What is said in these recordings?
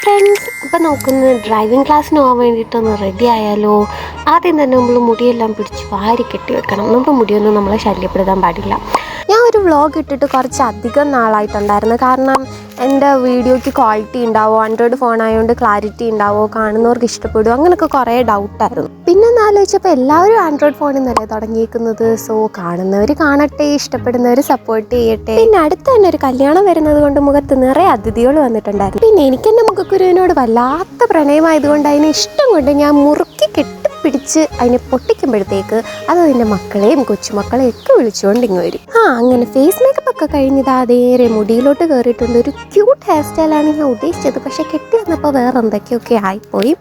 Friends, ഇപ്പം നമുക്കൊന്ന് driving ക്ലാസ്സിന് പോകാൻ വേണ്ടിയിട്ടൊന്ന് റെഡി ആയാലോ? ആദ്യം തന്നെ നമ്മൾ മുടിയെല്ലാം പിടിച്ച് വാരി കെട്ടി വെക്കണം. നമ്മുടെ മുടിയൊന്നും നമ്മളെ ശല്യപ്പെടുത്താൻ പാടില്ല. ഞാൻ ഒരു വ്ളോഗ് ഇട്ടിട്ട് കുറച്ച് അധികം നാളായിട്ടുണ്ടായിരുന്നു. കാരണം എൻ്റെ വീഡിയോയ്ക്ക് ക്വാളിറ്റി ഉണ്ടാവോ, ആൻഡ്രോയിഡ് ഫോൺ ആയതുകൊണ്ട് ക്ലാരിറ്റി ഉണ്ടാവോ, കാണുന്നവർക്ക് ഇഷ്ടപ്പെടുമോ, അങ്ങനെയൊക്കെ കുറേ ഡൗട്ടായിരുന്നു. പിന്നെ ഒന്ന് ആലോചിച്ചപ്പോൾ എല്ലാവരും ആൻഡ്രോയിഡ് ഫോണിൽ നിന്നല്ലേ തുടങ്ങിയേക്കുന്നത്. സോ കാണുന്നവർ കാണട്ടെ, ഇഷ്ടപ്പെടുന്നവർ സപ്പോർട്ട് ചെയ്യട്ടെ. പിന്നെ അടുത്ത് തന്നെ ഒരു കല്യാണം വരുന്നത് കൊണ്ട് മുഖത്ത് നിറയെ അതിഥികൾ വന്നിട്ടുണ്ടായിരുന്നു. പിന്നെ എനിക്ക് എൻ്റെ മുഖക്കുരുവിനോട് വല്ലാത്ത പ്രണയമായതുകൊണ്ട് അതിന് ഇഷ്ടം കൊണ്ട് ഞാൻ മുറുക്കി പിടിച്ച് അതിനെ പൊട്ടിക്കുമ്പോഴത്തേക്ക് അത് എൻ്റെ മക്കളെയും കൊച്ചുമക്കളെയും ഒക്കെ വിളിച്ചുകൊണ്ട് ഇങ്ങ് വരും. അങ്ങനെ ഫേസ് മേക്കപ്പ് ഒക്കെ കഴിഞ്ഞത് അതേറെ മുടിയിലോട്ട് കയറിയിട്ടുണ്ട്. ഒരു ക്യൂട്ട് ഹെയർ സ്റ്റൈലാണ് ഞാൻ ഉദ്ദേശിച്ചത്, പക്ഷേ കെട്ടി വന്നപ്പോൾ വേറെ എന്തൊക്കെയൊക്കെ ആയിപ്പോയി.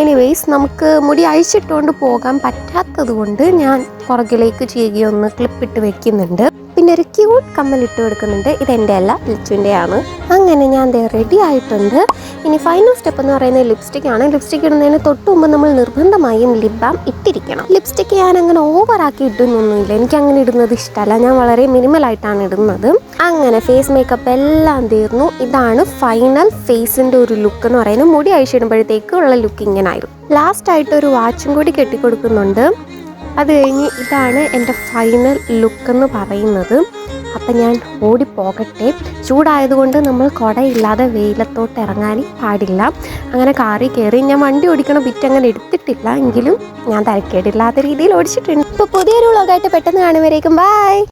എനിവേയ്സ്, നമുക്ക് മുടി അഴിച്ചിട്ടുകൊണ്ട് പോകാൻ പറ്റാത്തത് കൊണ്ട് ഞാൻ പുറകിലേക്ക് ചെയ്യുകയൊന്ന് ക്ലിപ്പിട്ട് വെക്കുന്നുണ്ട്. പിന്നെ ഒരു ക്യൂട്ട് കമ്മലിട്ട് കൊടുക്കുന്നുണ്ട്. ഇതെൻ്റെ അല്ല, ലിച്ചുവിൻ്റെയാണ്. അങ്ങനെ ഞാൻ റെഡി ആയിട്ടുണ്ട്. ഇനി ഫൈനൽ സ്റ്റെപ്പ് എന്ന് പറയുന്നത് ലിപ്സ്റ്റിക് ആണ്. ലിപ്സ്റ്റിക് ഇടുന്നതിന് തൊട്ട് മുമ്പ് നമ്മൾ നിർബന്ധമായും ലിപ് ബാം ഇട്ടിരിക്കണം. ലിപ്സ്റ്റിക് ഞാൻ അങ്ങനെ ഓവറാക്കി ഇടുന്നൊന്നുമില്ല, എനിക്ക് അങ്ങനെ ഇടുന്നത് ഇഷ്ടമല്ല. ഞാൻ വളരെ മിനിമലായിട്ടാണ് ഇടുന്നത്. അങ്ങനെ ഫേസ് മേക്കപ്പ് എല്ലാം തീർന്നു. ഇതാണ് ഫൈനൽ ഫേസിൻ്റെ ഒരു ലുക്ക് എന്ന് പറയുന്നത്. മുടി അഴിച്ചിടുമ്പോഴത്തേക്കുള്ള ലുക്ക് ഇങ്ങനെ ആയിരുന്നു. ലാസ്റ്റായിട്ട് ഒരു വാച്ചും കൂടി കെട്ടിക്കൊടുക്കുന്നുണ്ട്. അത് കഴിഞ്ഞ് ഇതാണ് എൻ്റെ ഫൈനൽ ലുക്കെന്ന് പറയുന്നത്. അപ്പം ഞാൻ ഓടിപ്പോകട്ടെ. ചൂടായതുകൊണ്ട് നമ്മൾ കുടയില്ലാതെ വെയിലത്തോട്ട് ഇറങ്ങാൻ പാടില്ല. അങ്ങനെ കാറിൽ കയറി ഞാൻ വണ്ടി ഓടിക്കണ ബിറ്റ് അങ്ങനെ എടുത്തിട്ടില്ല, എങ്കിലും ഞാൻ തരക്കേടില്ലാത്ത രീതിയിൽ ഓടിച്ചിട്ടുണ്ട്. ഇപ്പോൾ പുതിയൊരു വ്ളോഗായിട്ട് പെട്ടെന്ന് കാണുമ്പോഴേക്കും ബൈ.